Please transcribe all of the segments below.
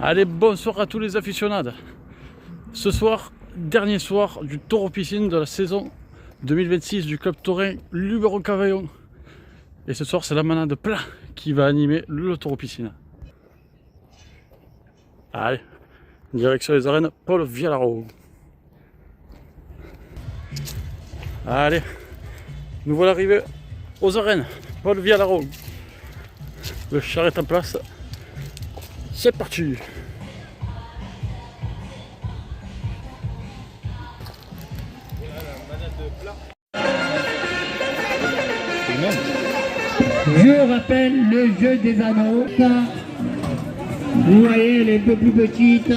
Allez, bonsoir à tous les aficionados. Ce soir, dernier soir du Taureau Piscine de la saison 2026 du club taurin Luberon Cavaillon. Et ce soir, c'est la manade plat qui va animer le Taureau Piscine. Allez, direction les arènes Paul Vialaro. Allez, nous voilà arrivés aux arènes Paul Vialaro. Le char est en place. C'est parti. Je rappelle le jeu des anneaux. Vous voyez, elle est un peu plus petite.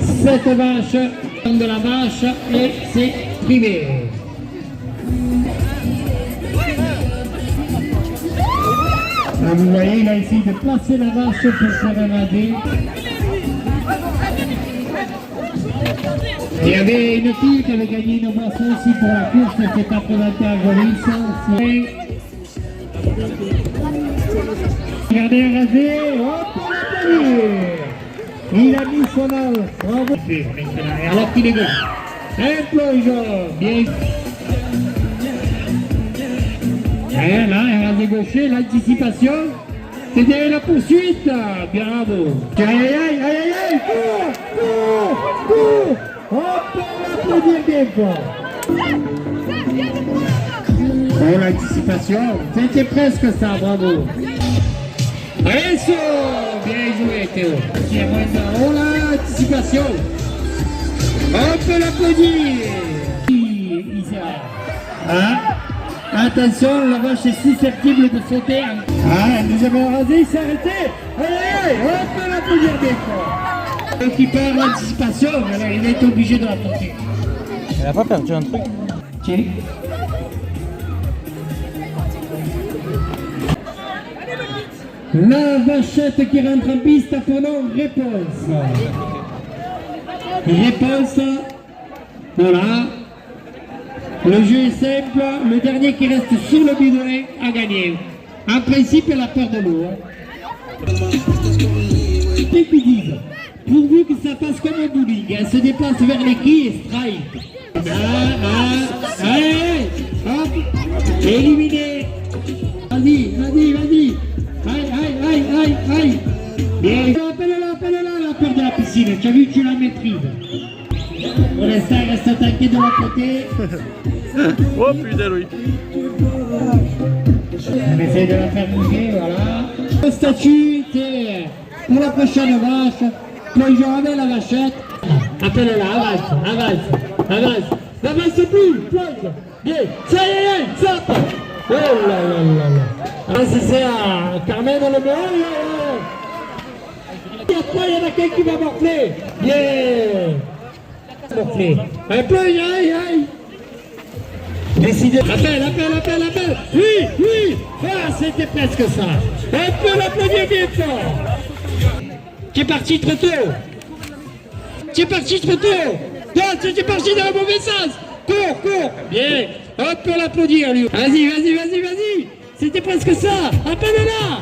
Cette vache, de la vache, et c'est privé. Là, vous voyez, il a essayé de placer la vache pour faire un AD. Il y avait une fille qui avait gagné une boisson aussi pour la course, elle s'est pas présentée à Goris. Regardez un rasé, hop, il a mis son âme, bravo. Alors qu'il est gauche. Un plongeon, bien. Et là, un rasé gaucher, l'anticipation. C'est derrière la poursuite, bravo. Aïe aïe aïe, aïe aïe, cours. Hop, on va applaudir bien fort. Oh, l'anticipation, c'était presque ça, bravo. Allez, bien joué, Théo. Oh, l'anticipation. On peut l'applaudir. Hein? Attention, la vache est susceptible de sauter. Ah, nous avons rasé, il s'est arrêté. Allez, on peut l'applaudir bien fort. Qui perd l'anticipation, alors il est obligé de la porter. Elle a pas perdu un truc? Tiens. La vachette qui rentre en piste a pour nom Réponse. Réponse. Voilà. Le jeu est simple. Le dernier qui reste sur le bidonnet a gagné. En principe, elle a peur de l'eau. Les qui disent, pourvu que ça passe comme un bowling, elle se déplace vers les quilles et strike. Allez, hop, éliminé. Vas-y. Aïe. Bien, appelle-la, la peur de la piscine. Tu as vu, tu la maîtrises. Pour l'instant, elle reste attaquée de l'autre côté. Oh putain, oui. On essaie de la faire bouger, voilà. Le statut, c'est pour la prochaine vache. Plongeons avec la vachette. Appelle-la, avance. N'avance plus, plonge. Bien, ça y est, ça. Oh là. Ah, c'est ça, Carmen dans le blanc. Et après, il y en a quelqu'un qui va morfler. Bien. Morfler. Un peu, aïe. Décidez. Appelle. Oui. Ah, c'était presque ça. Un peu l'applaudir bien fort. Tu es parti trop tôt. Non, tu es parti dans le mauvais sens. Cours. Bien. On peut l'applaudir, lui. Vas-y. C'était presque ça. Appelle-la.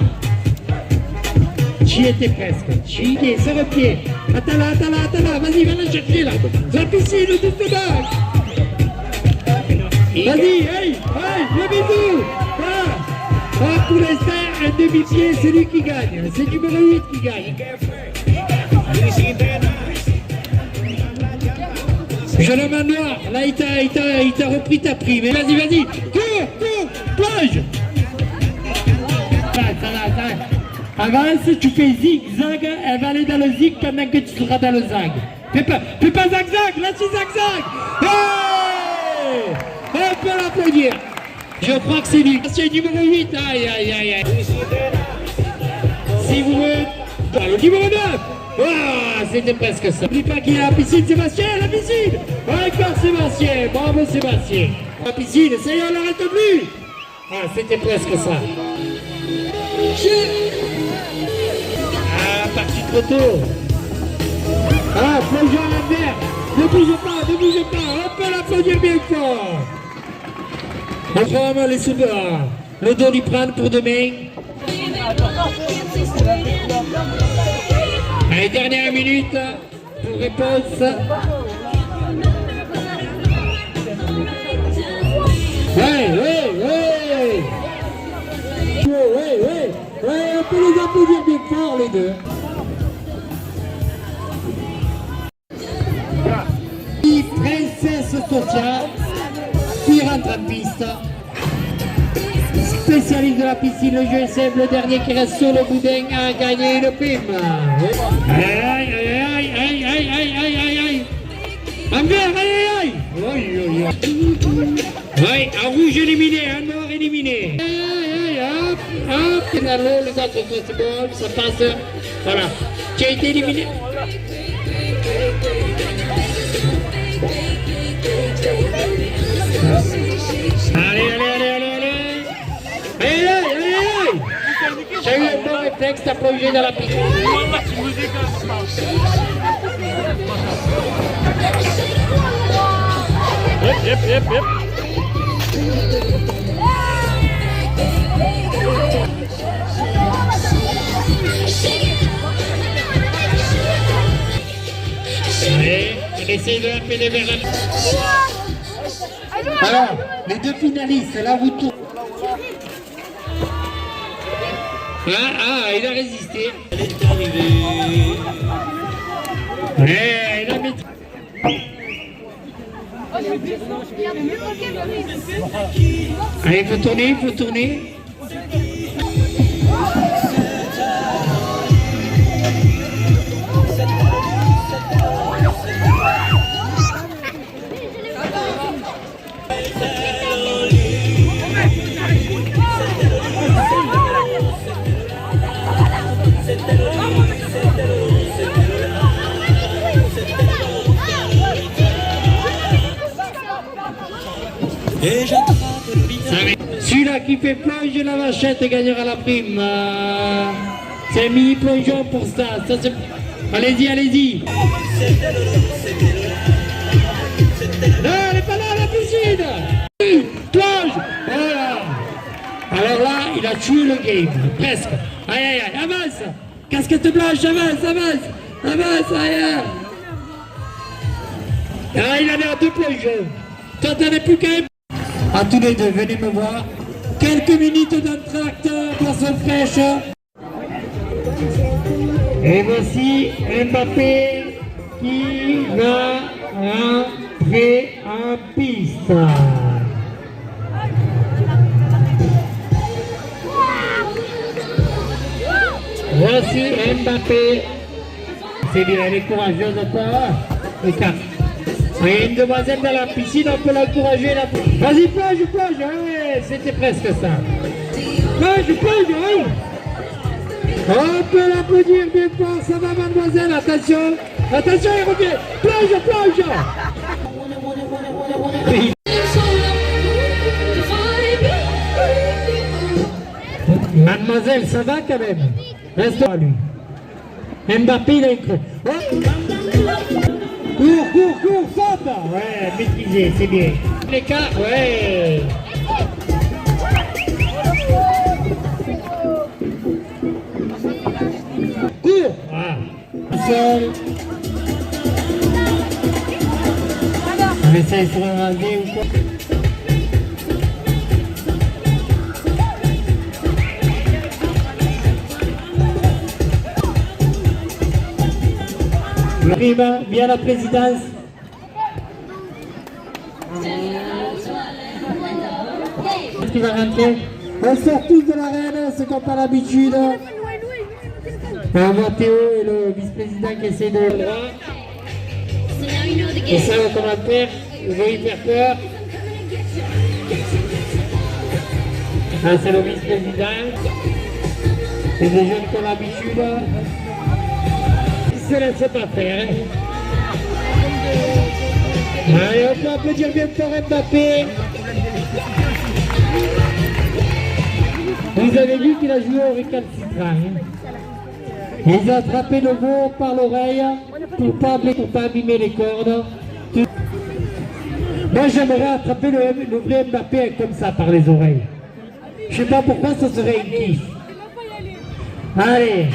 J'y étais presque. J'y étais, sur le pied. Attends-la. Vas-y, va la chercher, là. La piscine, le double. Vas-y, le bisou. Pour l'instant, un demi-pied, c'est lui qui gagne. C'est numéro 8 qui gagne. Jeune homme noir, là il t'a repris ta prime. Vas-y, cours, plonge. Avance, tu fais zigzag, elle va aller dans le zig pendant que tu seras dans le zag. Fais pas zag, là c'est zag. Hey, on peut l'applaudir. Je crois que c'est lui. C'est numéro 8, aïe. Si vous voulez, le numéro 9. Ah, c'était presque ça. N'oublie pas qu'il y a la piscine, Sébastien, la piscine. Encore Sébastien, bravo Sébastien. La piscine, ça y est, on l'arrête plus. Ah, c'était presque ça. Ah, parti trop tôt. Ah, plongeon à l'envers. Ne bouge pas, on peut l'applaudir bien fort. On va vraiment laisser le dos lui prendre pour demain. Allez, dernière minute pour réponse. Ouais, on peut les applaudir bien fort, les deux. Princesse Sofia qui rentre en piste. Spécialiste de la piscine, le jeu est simple, le dernier qui reste sur le boudin a gagné une prime. Aïe. En vert, aïe. Oui, en rouge éliminé, en noir éliminé. Hop. Finalement, les autres, c'est bon, ça passe. Voilà. Qui a été éliminé. Allez. J'ai eu un bon réflexe, t'as plongé dans la piscine. Yep. Allez, on essaye de l'appeler vers la... Alors, les deux finalistes, là vous tournez. Il a résisté. Elle est arrivée. Ouais, il a mis... Allez, il faut tourner. Celui-là qui fait plonger la vachette gagnera la prime. C'est un mini plongeon pour ça. Allez-y. Non, elle n'est pas là, la piscine. Plonge. Voilà. Alors là, il a tué le game. Presque. Aïe, avance. Casquette blanche, avance. Aïe. Ah, il en est à 2 plongeons. Toi, t'en es plus qu'à un. À tous les deux, venez me voir. Quelques minutes d'entracte, poisson fraîche. Et voici Mbappé qui va rentrer en piste. Voici Mbappé. C'est bien, elle est courageuse encore. Regarde. Il y a une demoiselle dans la piscine, on peut l'encourager. Vas-y, plonge. Ouais, c'était presque ça. Plonge, oui. On peut l'applaudir bien fort. Ça va, mademoiselle, attention, il revient. Plonge. Oui. Mademoiselle, ça va quand même. Reste à lui. Mbappé, il a écrit. Cours, saute. Ouais, maîtrisé, c'est bien. L'écart, ouais. Cours. Seul. On essaie de se raser ou quoi. Prima, viens à la présidence. Qui va rentrer. On sort tous de l'arène, c'est comme par l'habitude. On voit Théo et le vice-président qui essaie de le droit. Et ça, au commentaire, ils vont y faire peur. Ah, c'est le vice-président. C'est des jeunes qui ont l'habitude. Se laisse pas faire. Allez, on peut applaudir bien fort Mbappé. Vous avez vu qu'il a joué au récalcitrant. Il a attrapé le veau par l'oreille pour pas abîmer les cordes. Moi j'aimerais attraper le vrai Mbappé comme ça par les oreilles. Je sais pas pourquoi ça serait un kiff. Allez.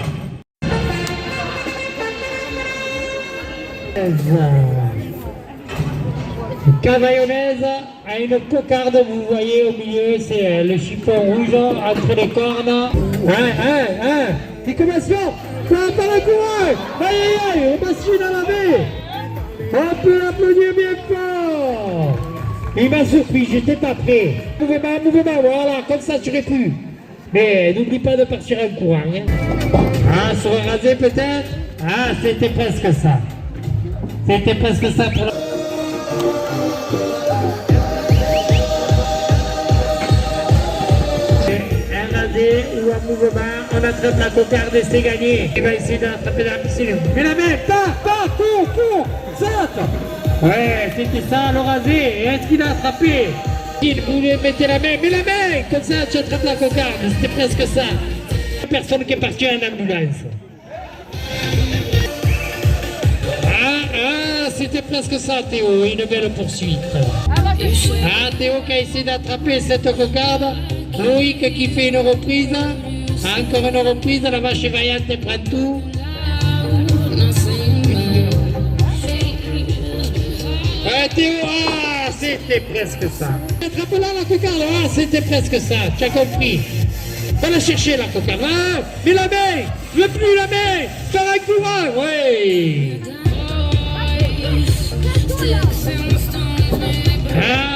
Cavaillonnaise a une cocarde, vous voyez au milieu, c'est le chiffon rouge entre les cornes. Il commence fort, ça va pas le courage. Aïe aïe aïe, on machine à la baie. On peut l'applaudir bien fort. Il m'a surpris, j'étais pas prêt. Mouvement, voilà, comme ça tu aurais pu. Mais n'oublie pas de partir en courant. Hein. Ah, sur un rasé peut-être. Ah, c'était presque ça. C'était presque ça pour la... Un rasé ou un mouvement, on attrape la cocarde et c'est gagné. Il va essayer de l'attraper dans la piscine. Mais la main, cours, saute. Ouais, c'était ça le rasé. Est-ce qu'il a attrapé? Il voulait mettre la main, mais la main, comme ça tu attrapes la cocarde. C'était presque ça. Personne qui est parti en ambulance. C'était presque ça, Théo, une belle poursuite. Ah, Théo qui a essayé d'attraper cette cocarde. Loïc qui fait une reprise. Encore une reprise, la vache est vaillante et prend tout. Ah, Théo, c'était presque ça. Attrape-la la cocarde, c'était presque ça, tu as compris. Va la chercher la cocarde, mais la main, je veux plus la main, faire un courant, oui.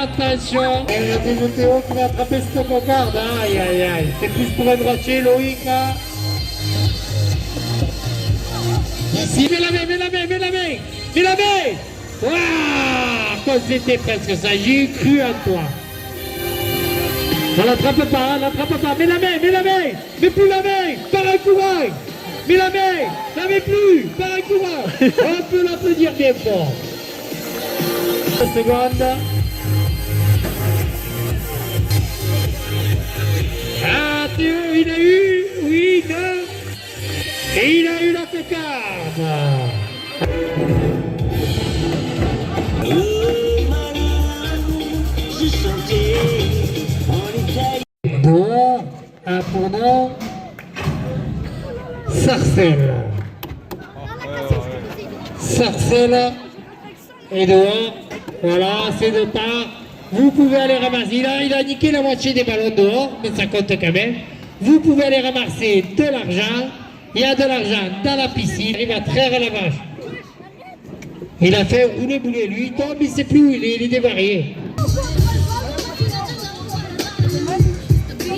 Attention, c'est Théo qui va attraper cette cocarde, aïe aïe aïe, c'est plus pour un droitier, Loïc. Ici, mets la main. Waouh, c'était presque ça, j'ai cru à toi. On l'attrape pas, mets la main, mets plus la main, par un courant. Mets la main, la mets plus, par un courant. On peut l'applaudir bien fort. 2 secondes. Ah, Théo, il a eu, oui, non. Et il a eu la cocarde. Bon, un pronom, Sarcelles. Sarcelles est dehors. Voilà, c'est de part. Vous pouvez aller ramasser. Il a niqué la moitié des ballons dehors, mais ça compte quand même. Vous pouvez aller ramasser de l'argent. Il y a de l'argent dans la piscine. Il va traire la vache. Il a fait rouler bouler. Lui, il tombe, il ne sait plus où il est dévarié.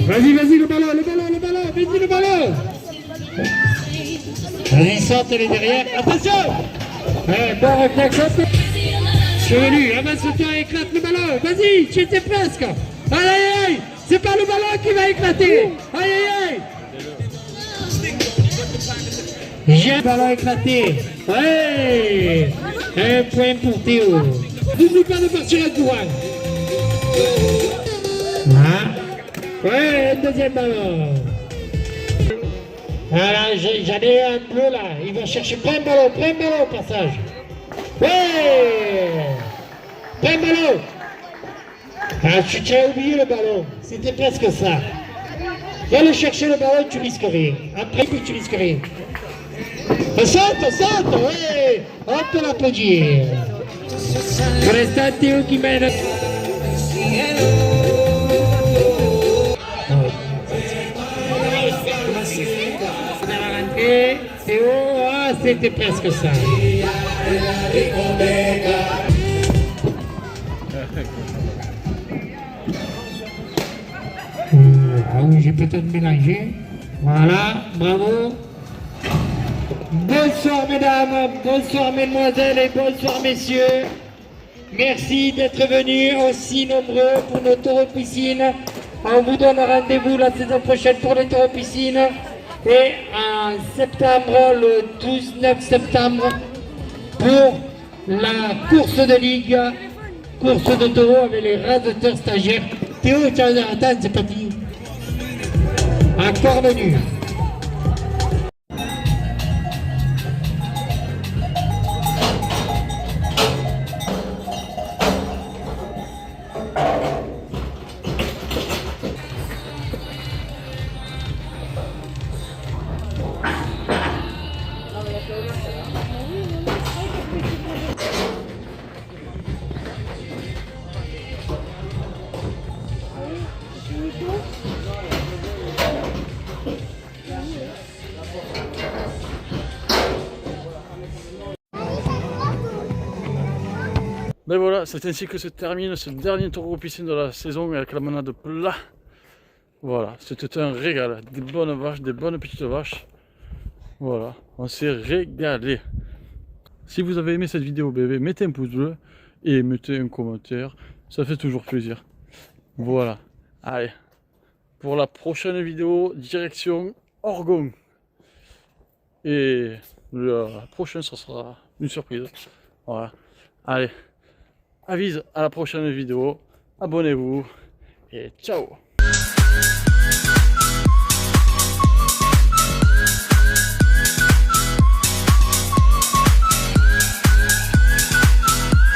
Vas-y, le ballon, vas-y le ballon. Vas-y, saute les derrière. Attention. Bon réflexe. Chevelu, avance-toi, éclate le ballon. Vas-y, tu étais presque. Aïe, aïe, aïe. C'est pas le ballon qui va éclater. Aïe, aïe, aïe. J'ai le ballon éclaté. Ouais. Un point pour Théo. N'oublie pas de partir à courant. Ouais, un deuxième ballon. Voilà, j'en ai un bleu là. Il va chercher. Prends un ballon au passage. Ouais. Prends un ballon. Tu as oublié le ballon. C'était presque ça. Va aller chercher le ballon, tu risques rien. Après, tu risques rien. Saute, ouais. On peut l'applaudir. Pour l'instant, Théo qui mène. Et Théo, c'était presque ça. Oui, j'ai peut-être mélangé. Voilà, bravo. Bonsoir mesdames, bonsoir mesdemoiselles et bonsoir messieurs. Merci d'être venus aussi nombreux pour nos taureaux-piscines. On vous donne rendez-vous la saison prochaine pour les taureaux-piscines. Et en septembre, le 12-9 septembre, pour la course de ligue, course de taureau avec les raseteurs stagiaires. Théo, attends, c'est pas fini. Encore venu. Ben voilà, c'est ainsi que se termine ce dernier taureau piscine de la saison avec la manade plat. Voilà, c'était un régal. Des bonnes vaches, des bonnes petites vaches. Voilà, on s'est régalé. Si vous avez aimé cette vidéo, bébé, mettez un pouce bleu et mettez un commentaire. Ça fait toujours plaisir. Voilà. Allez. Pour la prochaine vidéo, direction Orgon. Et la prochaine, ce sera une surprise. Voilà. Allez. Avise à la prochaine vidéo. Abonnez-vous. Et ciao.